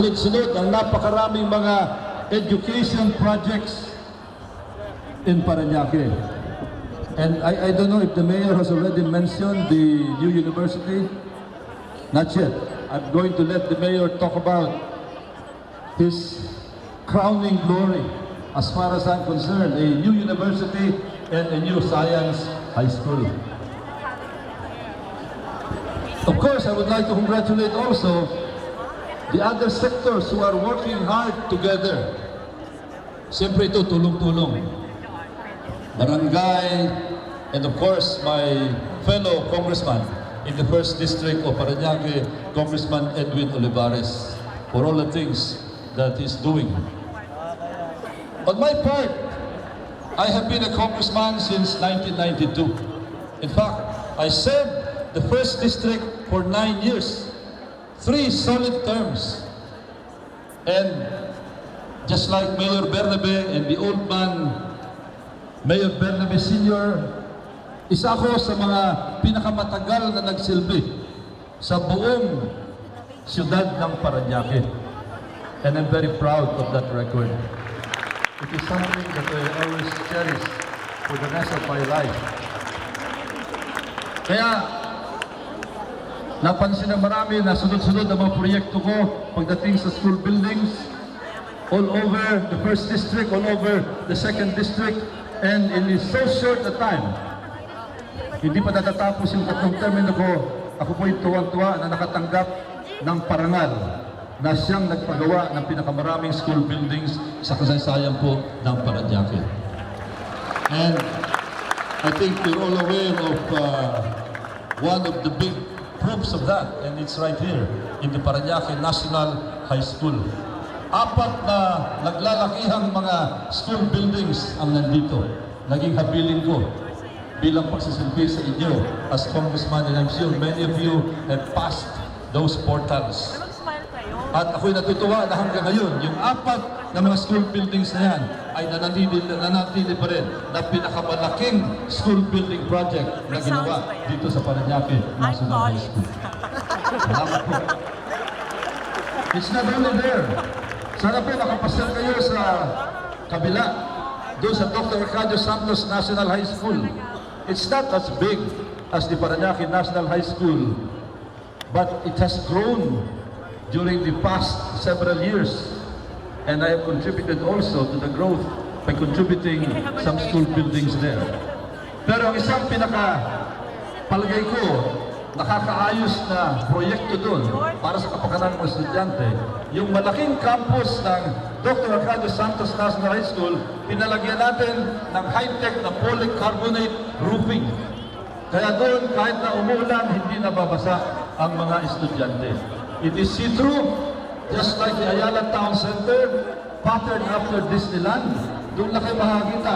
Sunod-sunod ang napakaraming mga education projects in Parañaque. And I don't know if the mayor has already mentioned the new university. Not yet. I'm going to let the mayor talk about his crowning glory as far as I'm concerned, a new university and a new science high school. Of course, I would like to congratulate also the other sectors who are working hard together. Siyempre ito, tulong-tulong. Barangay, and of course, my fellow congressman in the 1st District of Parañaque, Congressman Edwin Olivares, for all the things that he's doing. On my part, I have been a congressman since 1992. In fact, I served the 1st District for 9 years. 3 solid terms. And just like Mayor Bernabe and the old man, Mayor Bernabe Sr., isa ako sa mga pinakamatagal na nagsilbi sa buong siyudad ng Parañaque. And I'm very proud of that record. It is something that I always cherish for the rest of my life. Kaya, napansin na marami na sunod-sunod ang mga proyekto ko pagdating sa school buildings all over the 1st District, all over the 2nd District, and in so short a time, hindi pa natatapos yung 3 termino ko, ako po'y tuwang-tuwa na nakatanggap ng parangal na siyang nagpagawa ng pinakamaraming school buildings sa kasaysayan po ng Parañaque. And I think you're all aware of one of the big proofs of that, and it's right here in the Parañaque National High School. 4 na naglalakihang mga school buildings ang nandito. Naging habilin ko bilang pagsisilbi sa inyo as congressman, and I'm sure many of you have passed those portals. At ako'y natutuwa na hanggang ngayon, yung 4 na mga school buildings na yan ay nanatili pa rin na pinakamalaking school building project na ginawa dito sa Parañaque National High School. Salamat po. It's not only there. Sana po makapasal kayo sa kabila, doon sa Dr. Arcadio Santos National High School. It's not as big as the Parañaque National High School, but it has grown during the past several years, and I have contributed also to the growth by contributing some school buildings there. Pero ang isang palagay ko, nakakaayos na proyekto doon para sa kapakanan ng estudyante, yung malaking campus ng Dr. Arcadio Santos National High School, pinalagyan natin ng high-tech na polycarbonate roofing. Kaya doon, kahit na umuulan, hindi nababasa ang mga estudyante. It is see-through, just like the Ayala Town Center, patterned after Disneyland. Doon na kayo makakita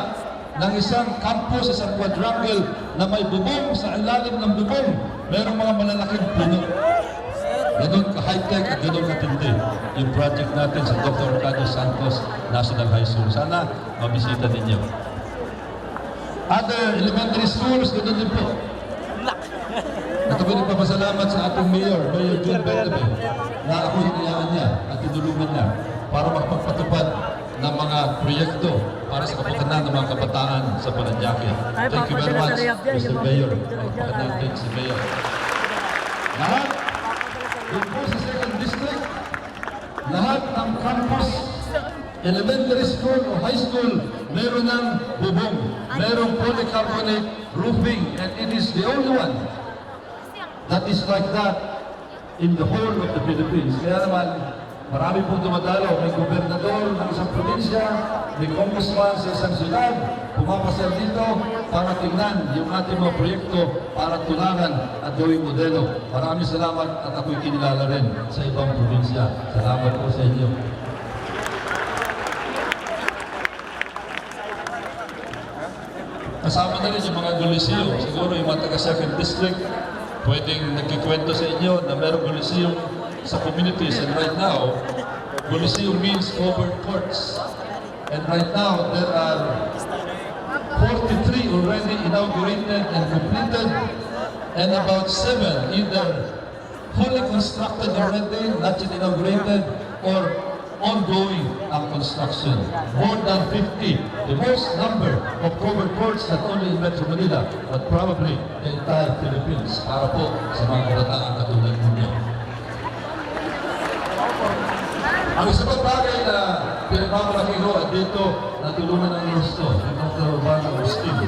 ng isang campus, isang quadrangle na may bubong, sa ilalim ng bubong, merong mga malalaking puno. Ganun ka-high-tech at ganun katindi yung project natin sa Dr. Arcadio Santos National High School. Sana mabisita ninyo. Other elementary schools, ganun din po. At ako nagpapasalamat sa ating mayor, Mayor June Bernabe, na ako hinayaan niya at tinulungan niya para makapagpatupad ng mga proyekto para sa kapakanan ng mga kabataan sa Parañaque. Thank you very much, Mr. Mayor. Kapakanan din si Mayor. Lahat, yung po sa 2nd District, lahat ng campus, elementary school o high school, meron ng bubong, merong polycarbonate roofing, and it is the only one that is like that in the whole of the Philippines. Kaya naman, marami pong dumadalo. May gobernador ng isang probinsya, may congressman sa isang syudad, pumapasal dito para tingnan yung ating mga proyekto para tularan at gawing modelo. Maraming salamat at ako'y kinilala rin sa ibang probinsya. Salamat po sa inyo. Kasama na rin yung mga Goliseo. Siguro yung mga taga 2nd District, pwedeng nagkikwento sa inyo na merong Goliseo sa communities. And right now, Goliseo means covered courts. And right now, there are 43 already inaugurated and completed, and about 7 either fully constructed already, not yet inaugurated, or ongoing ang construction. More than 50, the most number of covered courts not only in Metro Manila, but probably the entire Philippines para po sa mga kabataan katulad ninyo. Ang isa pang bagay na pinagmamalaki ko at dito natulungan ng gusto ni Dr. Urbano Agustin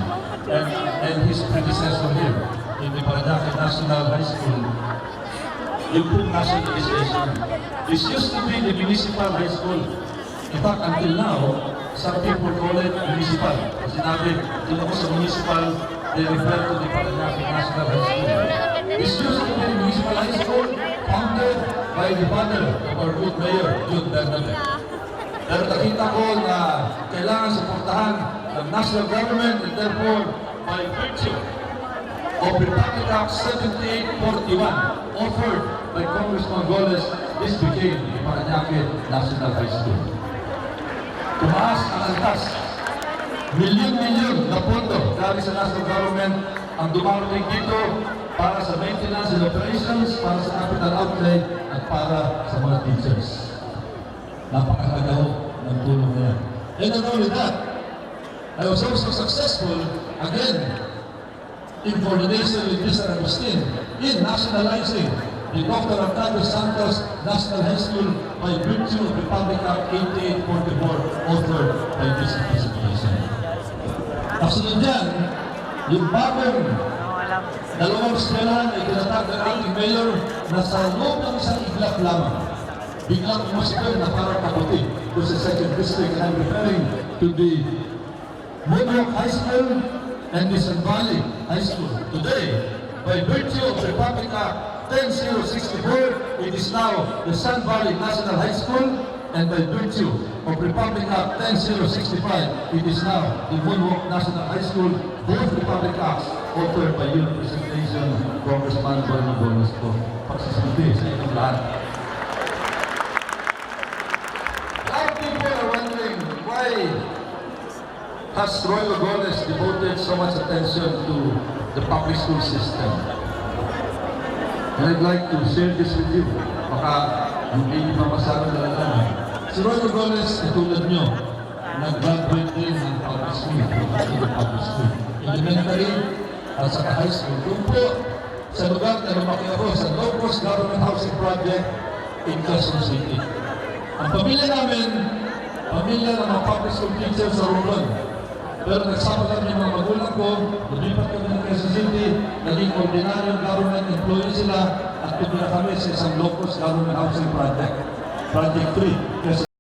and his predecessor here in the Paranaque National High School, yung pong nationalization. This used to be the municipal high school. In fact, until now, some people call it municipal. Sinabi, dito ko sa municipal, they refer to the Paranaque National High School. This used to be the municipal high school founded by the father of our good mayor, Jude Bernabé. Pero nakita ko na kailangan suportahan ng national government and therefore by virtue of Republic Act 7841 offered by Congressman Goles, this became the Paranaque National High School. Tumaas ang antas. Milyon-milyon na pondo galing sa national government ang dumarating dito para sa maintenance and operations, para sa capital outlay, at para sa mga teachers. Napakahalaga ng tulong na yan. And not only that, I was also successful, again, in coordination with Mr. Agustin, in nationalizing the Dr. Arcadio Santos National High School by virtue of Republic Act 8844 authored by this participation. Kasunod yan, yung bagong dalawang eskwelahan ay tinatag ng ating mayor na sa loob ng isang iglap lamang. Biglang umusipin na parang kaputi to sa 2nd District, and I'm referring to the Moonwalk High School and the Sun Valley High School. Today, by virtue of Republic Act 10064, it is now the Sun Valley National High School, and by virtue of Republic Act 10065, it is now the Moonwalk National High School, both Republic Acts authored by your presentation, Congressman Bonnie Bonos po. Pagsasabi sa inyong lahat. Now people are wondering why has Roy Lagones devoted so much attention to the public school system. And I'd like to share this with you. Baka hindi mamasarang talaga. Si Roy Lagones, katulad nyo, nag-graduate din ng public school. Elementary at saka high school. Doon po sa lugar na lumaki ako sa Locos Government Housing Project in Quezon City. Ang pamilya namin, pamilya ng mga public school teachers sa Romblon. Pero nagsama kami ng mga magulang ko, lumipat kami ng Quezon City, naging ordinaryong government employee sila, at tumira kami sa isang Locos Government Housing Project, Project 3.